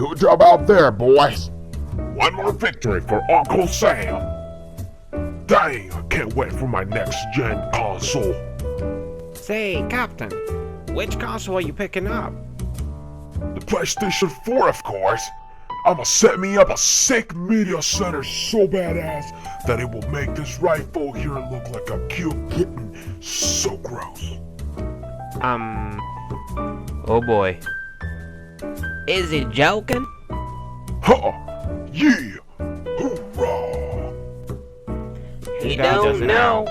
Good job out there, boys. One more victory for Uncle Sam. Dang, I can't wait for my next-gen console. Say, Captain, which console are you picking up? The PlayStation 4, of course. I'ma set me up a sick media center so badass that it will make this rifle here look like a cute kitten. So gross. Oh boy. Is he joking? Huh! Yeah! Hoorah! He don't know.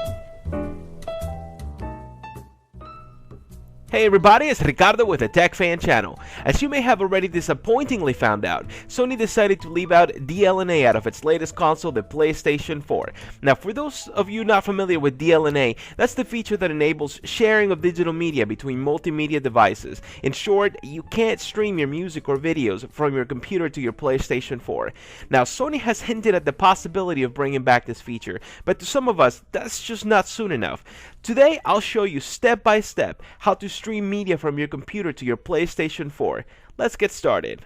Hey everybody, it's Ricardo with the Tech Fan Channel. As you may have already disappointingly found out, Sony decided to leave out DLNA out of its latest console, the PlayStation 4. Now, for those of you not familiar with DLNA, that's the feature that enables sharing of digital media between multimedia devices. In short, you can't stream your music or videos from your computer to your PlayStation 4. Now, Sony has hinted at the possibility of bringing back this feature, but to some of us, that's just not soon enough. Today, I'll show you step by step how to stream media from your computer to your PlayStation 4. Let's get started.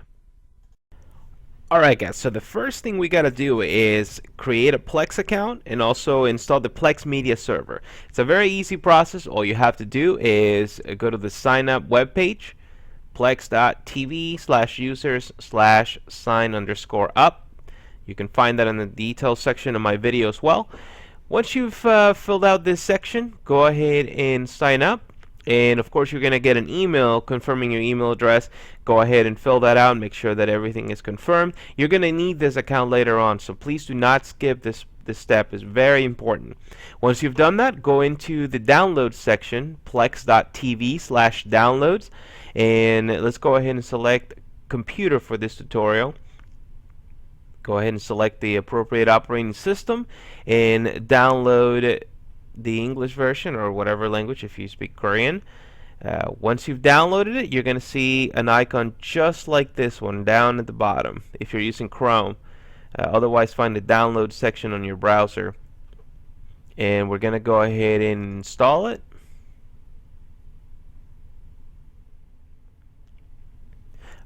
Alright guys, so the first thing we gotta do is create a Plex account and also install the Plex media server. It's a very easy process. All you have to do is go to the sign up webpage, plex.tv/users/sign_up. You can find that in the details section of my video as well. Once you've filled out this section, go ahead and sign up. And of course, you're going to get an email confirming your email address. Go ahead and fill that out and make sure that everything is confirmed. You're going to need this account later on, so please do not skip this step. It's very important. Once you've done that, go into the downloads section, plex.tv/downloads, and let's go ahead and select computer for this tutorial. Go ahead and select the appropriate operating system and download the English version or whatever language if you speak Korean. Once you've downloaded it, you're going to see an icon just like this one down at the bottom if you're using Chrome. Otherwise, find the download section on your browser. And we're going to go ahead and install it.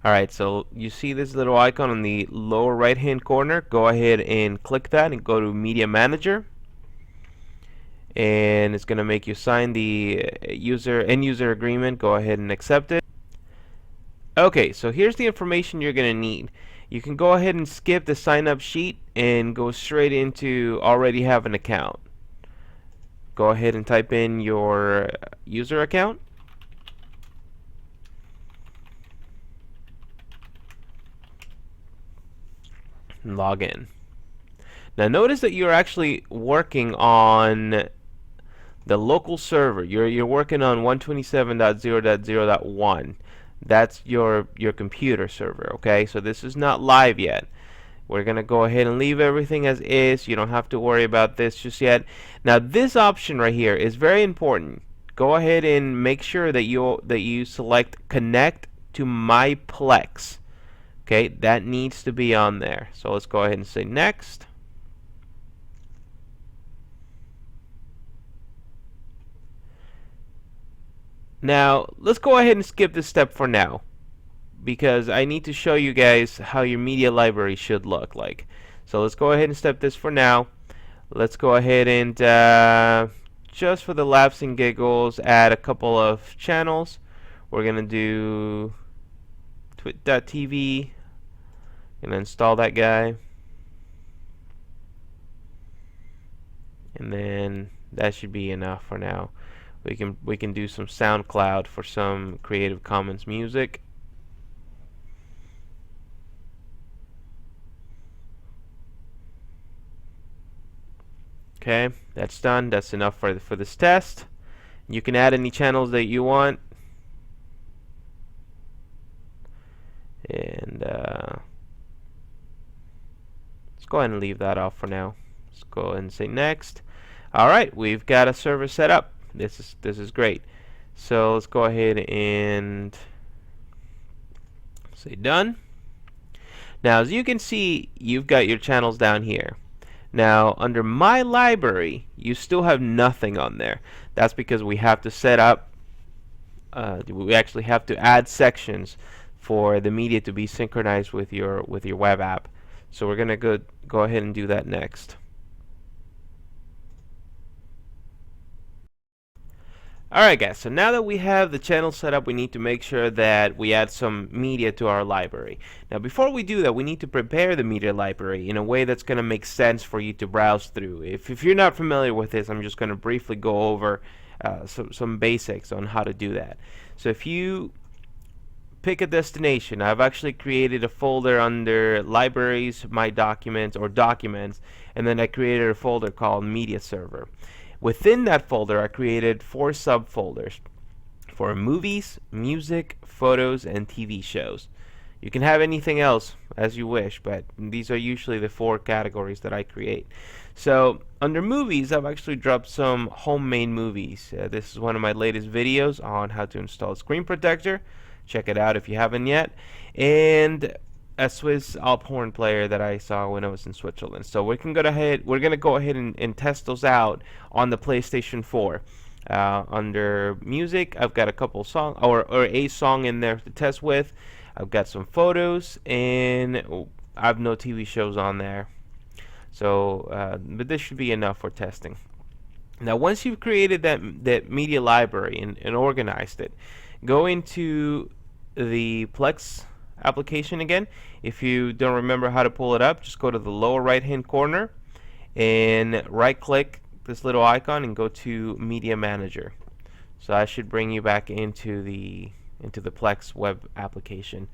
Alright, so you see this little icon on the lower right hand corner. Go ahead and click that and go to Media Manager. And it's going to make you sign the end user agreement. Go ahead and accept it. Okay, so here's the information you're going to need. You can go ahead and skip the sign up sheet and go straight into already have an account. Go ahead and type in your user account. And log in. Now notice that you're actually working on the local server. You're working on 127.0.0.1. That's your computer server, okay? So this is not live yet. We're gonna go ahead and leave everything as is. You don't have to worry about this just yet. Now this option right here is very important. Go ahead and make sure that you select connect to my Plex. Okay, that needs to be on there. So let's go ahead and say next. Now, let's go ahead and skip this step for now, because I need to show you guys how your media library should look like. So let's go ahead and step this for now. Let's go ahead and just for the laughs and giggles, add a couple of channels. We're gonna do twit.tv and install that guy, and then that should be enough for now. We can do some SoundCloud for some Creative Commons music. Okay, that's done. That's enough for this test. You can add any channels that you want, and let's go ahead and leave that off for now. Let's go ahead and say next. Alright, we've got a server set up. This is great. So let's go ahead and say done. Now as you can see, you've got your channels down here. Now under my library, you still have nothing on there. That's because we have to set up we actually have to add sections for the media to be synchronized with your web app. So we're gonna go ahead and do that next. Alright guys, so now that we have the channel set up, we need to make sure that we add some media to our library. Now before we do that, we need to prepare the media library in a way that's going to make sense for you to browse through. If you're not familiar with this, I'm just going to briefly go over some basics on how to do that. So if you pick a destination, I've actually created a folder under Libraries, My Documents, or Documents, and then I created a folder called Media Server. Within that folder, I created 4 subfolders for movies, music, photos, and TV shows. You can have anything else as you wish, but these are usually the 4 categories that I create. So under movies, I've actually dropped some homemade movies. This is one of my latest videos on how to install Screen Protector. Check it out if you haven't yet. And a Swiss Alphorn player that I saw when I was in Switzerland. So we're gonna go ahead and test those out on the PlayStation 4. Under music, I've got a couple songs or a song in there to test with. I've got some photos, and I have no TV shows on there. So, but this should be enough for testing. Now, once you've created that media library and organized it, go into the Plex application again. If you don't remember how to pull it up, just go to the lower right hand corner and right click this little icon and go to Media Manager. So that should bring you back into the Plex web application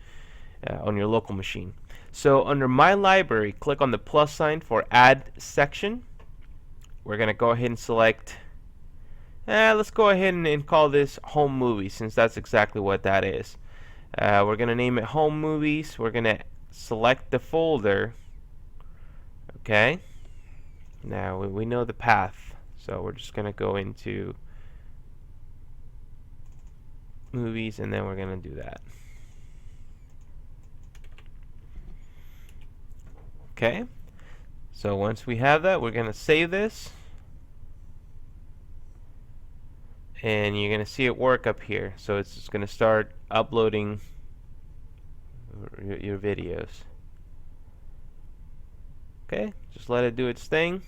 on your local machine. So under My Library, click on the plus sign for Add Section. We're gonna go ahead and select let's go ahead and call this Home Movies, since that's exactly what that is. We're going to name it Home Movies. We're going to select the folder. Okay. Now we know the path, so we're just going to go into Movies, and then we're going to do that. Okay. So once we have that, we're going to save this. And you're going to see it work up here. So it's just going to start uploading your videos. Okay, just let it do its thing.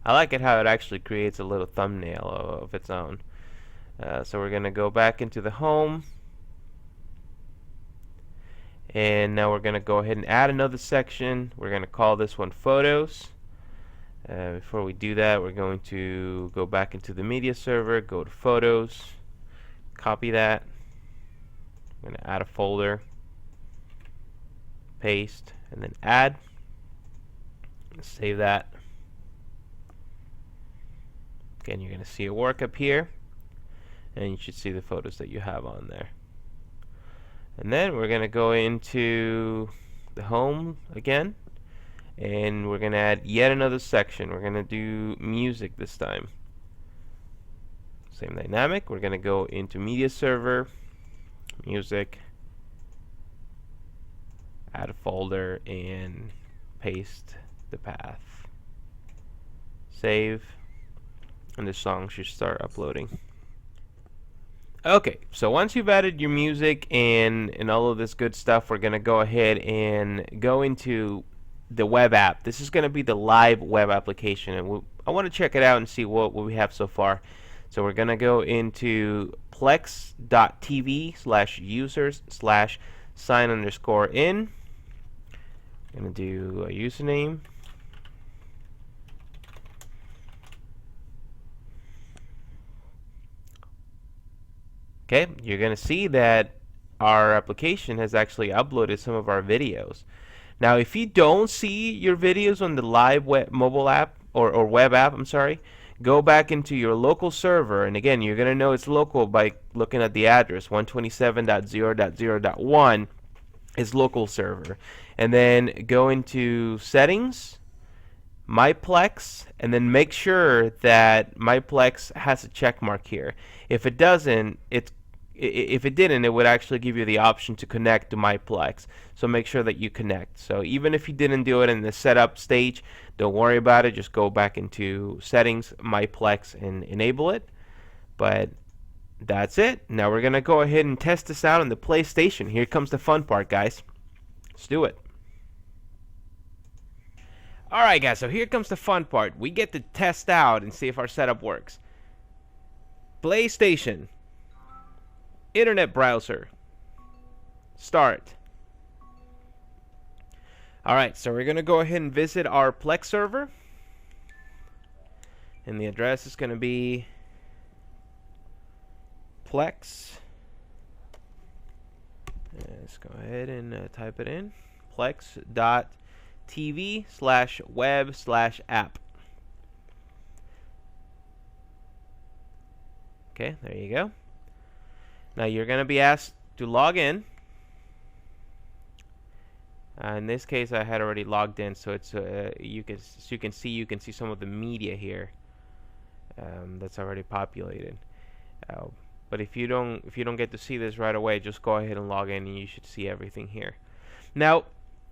I like it how it actually creates a little thumbnail of its own. So we're going to go back into the home. And now we're going to go ahead and add another section. We're going to call this one Photos. Before we do that, we're going to go back into the media server, go to Photos, copy that. I'm going to add a folder, paste, and then add. Save that. Again, you're going to see it work up here, and you should see the photos that you have on there. And then we're going to go into the home again. And we're going to add yet another section. We're going to do music this time. Same dynamic. We're going to go into Media Server, Music, add a folder, and paste the path. Save, and the song should start uploading. Okay, so once you've added your music and all of this good stuff, we're going to go ahead and go into the web app. This is going to be the live web application, and I want to check it out and see what we have so far. So we're going to go into plex.tv/users/sign_in. I'm going to do a username. Okay, you're going to see that our application has actually uploaded some of our videos. Now, if you don't see your videos on the live mobile app or web app, I'm sorry, go back into your local server, and again, you're going to know it's local by looking at the address. 127.0.0.1 is local server. And then go into Settings, MyPlex, and then make sure that MyPlex has a check mark here. If it doesn't, if it didn't, it would actually give you the option to connect to MyPlex. So make sure that you connect. So even if you didn't do it in the setup stage, don't worry about it. Just go back into Settings, MyPlex, and enable it. But that's it. Now we're gonna go ahead and test this out on the PlayStation. Here comes the fun part, guys. Let's do it. Alright guys, so here comes the fun part. We get to test out and see if our setup works. PlayStation. Internet browser. Start. Alright, so we're gonna go ahead and visit our Plex server. And the address is gonna be Plex. Let's go ahead and type it in. Plex.tv/web/app. Okay, there you go. Now you're going to be asked to log in. In this case, I had already logged in, so it's you can see some of the media here that's already populated. But if you don't get to see this right away, just go ahead and log in, and you should see everything here. Now,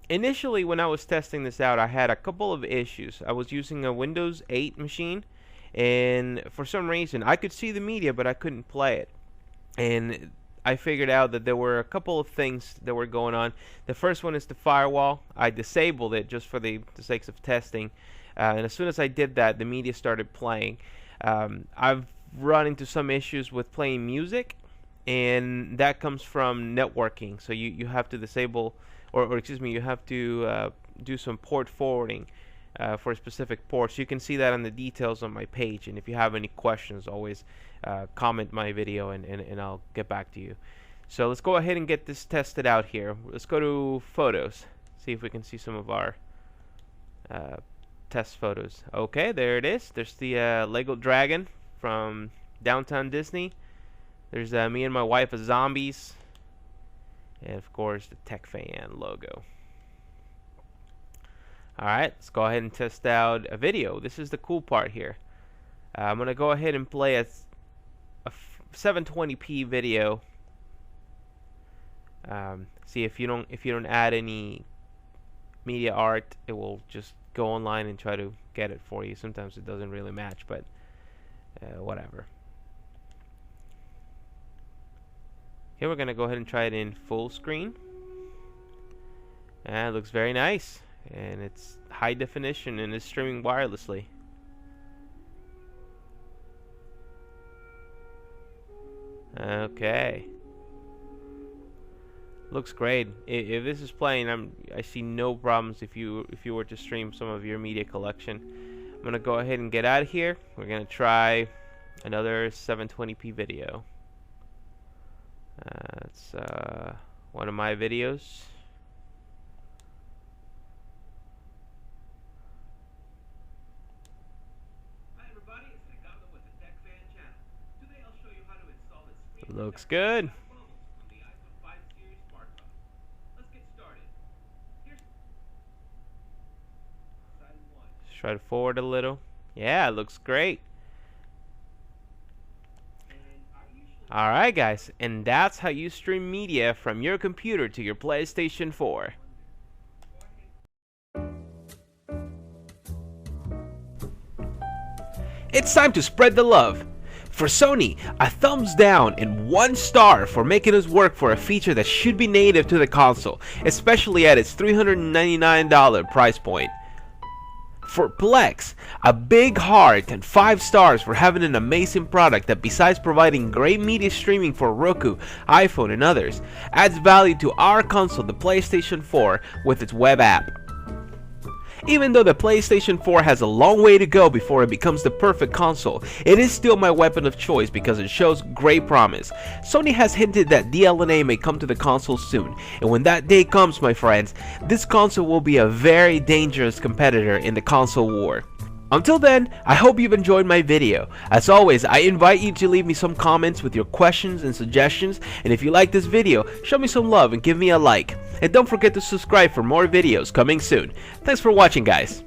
initially when I was testing this out, I had a couple of issues. I was using a Windows 8 machine, and for some reason I could see the media, but I couldn't play it. And I figured out that there were a couple of things that were going on. The first one is the firewall. I disabled it just for the sakes of testing, and as soon as I did that, the media started playing. I've run into some issues with playing music, and that comes from networking. So you have to disable, or excuse me, you have to do some port forwarding for specific ports. You can see that on the details on my page, and if you have any questions, always comment my video and I'll get back to you. So let's go ahead and get this tested out here. Let's go to photos, see if we can see some of our test photos. Okay, there it is. There's the Lego dragon from Downtown Disney. There's me and my wife as zombies, and of course the Tech Fan logo. Alright, let's go ahead and test out a video. This is the cool part here. I'm gonna go ahead and play a 720p video. See, if you don't add any media art, it will just go online and try to get it for you. Sometimes it doesn't really match, but whatever. Okay, we're gonna go ahead and try it in full screen, and it looks very nice, and it's high definition and it's streaming wirelessly. Okay, looks great. If this is playing, I see no problems if you were to stream some of your media collection. I'm gonna go ahead and get out of here. We're gonna try another 720p video. It's one of my videos. Hi everybody, it's Ricardo with the Tech Fan channel. Today I'll show you how to install the screen Looks good. from the iPhone 5 series smartphone. Let's get started. Here's side 1. Just try to forward a little. Yeah, it looks great. Alright guys, and that's how you stream media from your computer to your PlayStation 4. It's time to spread the love. For Sony, a thumbs down and 1 star for making us work for a feature that should be native to the console, especially at its $399 price point. For Plex, a big heart and 5 stars for having an amazing product that, besides providing great media streaming for Roku, iPhone and others, adds value to our console, the PlayStation 4, with its web app. Even though the PlayStation 4 has a long way to go before it becomes the perfect console, it is still my weapon of choice because it shows great promise. Sony has hinted that DLNA may come to the console soon, and when that day comes, my friends, this console will be a very dangerous competitor in the console war. Until then, I hope you've enjoyed my video. As always, I invite you to leave me some comments with your questions and suggestions, and if you like this video, show me some love and give me a like. And don't forget to subscribe for more videos coming soon. Thanks for watching, guys.